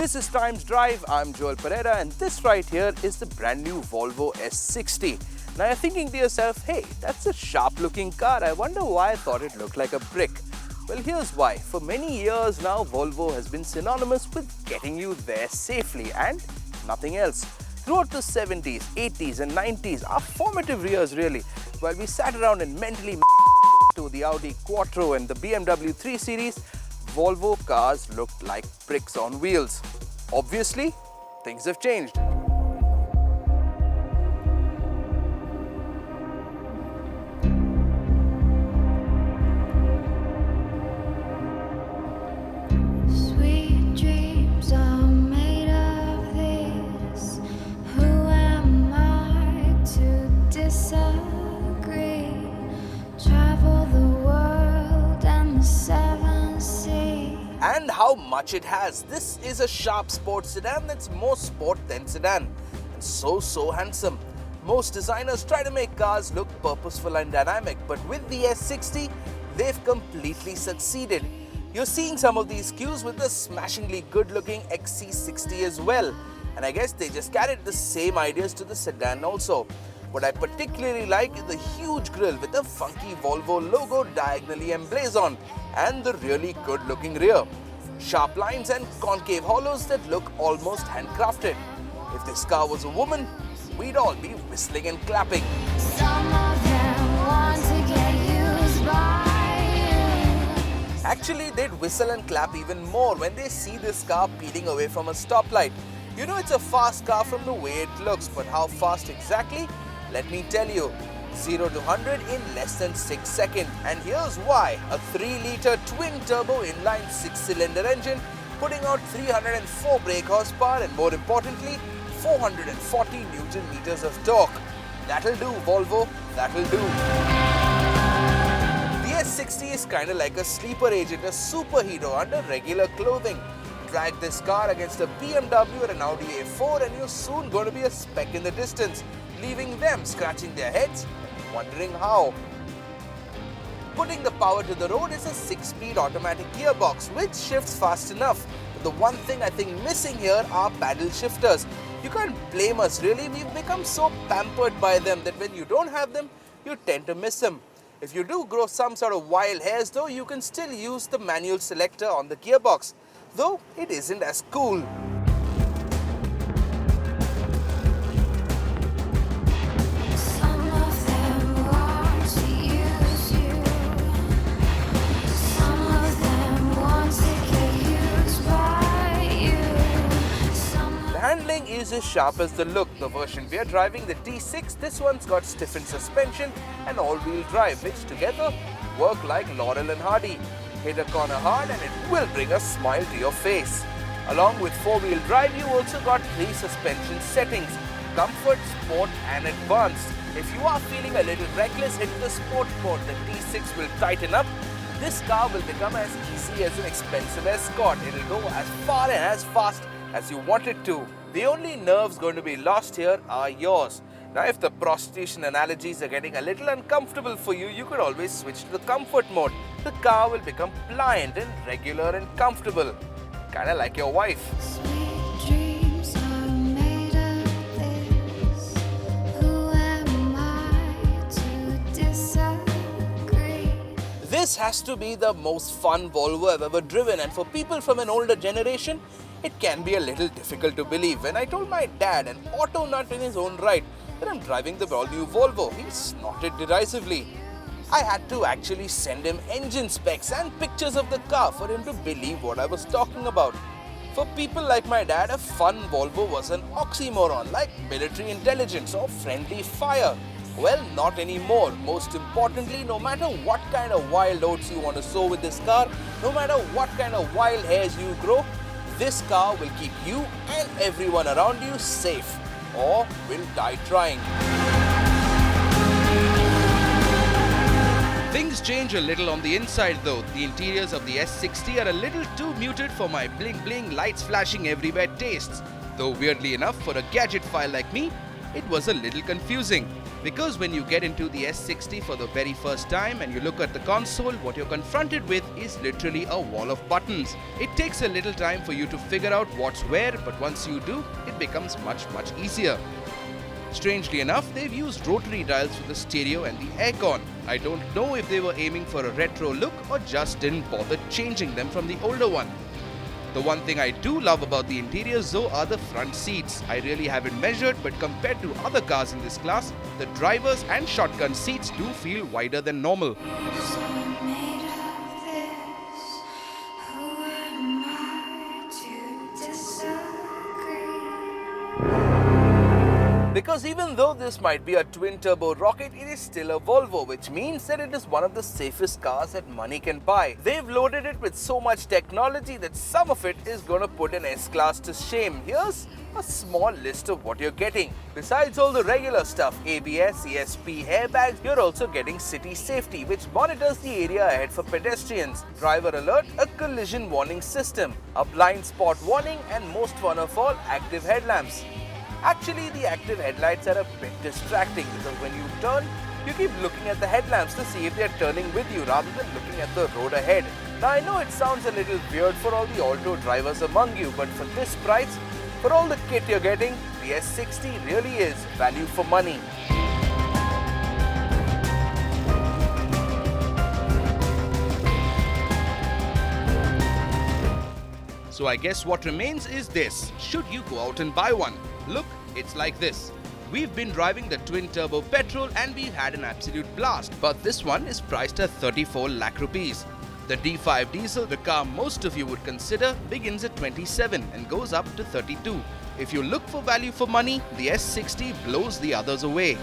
This is Times Drive. I'm Joel Pereira, and this right here is the brand new Volvo S60. Now you're thinking to yourself, hey, that's a sharp looking car. I wonder why I thought it looked like a brick. Well, here's why. For many years now, Volvo has been synonymous with getting you there safely and nothing else. Throughout the 70s, 80s and 90s, our formative years really, while we sat around and mentally to the Audi Quattro and the BMW 3 Series, Volvo cars looked like bricks on wheels. Obviously, things have changed. Sweet dreams are made of this. Who am I to disagree? Travel the world and the seven seas. And how much it has. This is a sharp sports sedan that's more sport than sedan. And so handsome. Most designers try to make cars look purposeful and dynamic, but with the S60, they've completely succeeded. You're seeing some of these cues with the smashingly good-looking XC60 as well. And I guess they just carried the same ideas to the sedan also. What I particularly like is the huge grille with the funky Volvo logo diagonally emblazoned and the really good-looking rear. Sharp lines and concave hollows that look almost handcrafted. If this car was a woman, we'd all be whistling and clapping. Some of them want to get used by you. Actually, they'd whistle and clap even more when they see this car peeling away from a stoplight. You know it's a fast car from the way it looks, but how fast exactly? Let me tell you, 0 to 100 in less than 6 seconds. And here's why. A 3-litre twin-turbo inline 6-cylinder engine putting out 304 brake horsepower and more importantly, 440 Newton meters of torque. That'll do, Volvo, that'll do. The S60 is kinda like a sleeper agent, a superhero under regular clothing. Drag this car against a BMW or an Audi A4 and you're soon going to be a speck in the distance, leaving them scratching their heads and wondering how. Putting the power to the road is a 6-speed automatic gearbox which shifts fast enough. But the one thing I think missing here are paddle shifters. You can't blame us really, we've become so pampered by them that when you don't have them, you tend to miss them. If you do grow some sort of wild hairs though, you can still use the manual selector on the gearbox, though it isn't as cool. Some of them want to use you. Some of them want to get used by you. The handling is as sharp as the look. The version we are driving, the T6, this one's got stiffened suspension and all-wheel drive, which together work like Laurel and Hardy. Hit a corner hard and it will bring a smile to your face. Along with 4-wheel drive, you also got 3 suspension settings: comfort, sport and advanced. If you are feeling a little reckless, hit the sport mode. The T6 will tighten up. This car will become as easy as an expensive Escort. It'll go as far and as fast as you want it to. The only nerves going to be lost here are yours. Now, if the prostitution analogies are getting a little uncomfortable for you, you could always switch to the comfort mode. The car will become pliant and regular and comfortable. Kinda like your wife. Sweet dreams are made of this. Who am I to disagree? This has to be the most fun Volvo I've ever driven, and for people from an older generation, it can be a little difficult to believe. When I told my dad, an auto nut in his own right, that I'm driving the all-new Volvo, he snorted derisively. I had to actually send him engine specs and pictures of the car for him to believe what I was talking about. For people like my dad, a fun Volvo was an oxymoron like military intelligence or friendly fire. Well, not anymore. Most importantly, no matter what kind of wild oats you want to sow with this car, no matter what kind of wild hairs you grow, this car will keep you and everyone around you safe, or will die trying. Things change a little on the inside though. The interiors of the S60 are a little too muted for my bling bling lights flashing everywhere tastes. Though weirdly enough, for a gadget file like me, it was a little confusing. Because when you get into the S60 for the very first time and you look at the console, what you're confronted with is literally a wall of buttons. It takes a little time for you to figure out what's where, but once you do, it becomes much easier. Strangely enough, they've used rotary dials for the stereo and the aircon. I don't know if they were aiming for a retro look or just didn't bother changing them from the older one. The one thing I do love about the interiors though are the front seats. I really haven't measured, but compared to other cars in this class, the driver's and shotgun seats do feel wider than normal. Because even though this might be a twin-turbo rocket, it is still a Volvo, which means that it is one of the safest cars that money can buy. They've loaded it with so much technology that some of it is going to put an S-Class to shame. Here's a small list of what you're getting. Besides all the regular stuff, ABS, ESP, airbags, you're also getting city safety, which monitors the area ahead for pedestrians, driver alert, a collision warning system, a blind spot warning, and most fun of all, active headlamps. Actually, the active headlights are a bit distracting because when you turn, you keep looking at the headlamps to see if they're turning with you rather than looking at the road ahead. Now, I know it sounds a little weird for all the auto drivers among you, but for this price, for all the kit you're getting, the S60 really is value for money. So I guess what remains is this: should you go out and buy one? Look, it's like this. We've been driving the twin-turbo petrol and we've had an absolute blast, but this one is priced at 34 lakh rupees. The D5 diesel, the car most of you would consider, begins at 27 and goes up to 32. If you look for value for money, the S60 blows the others away.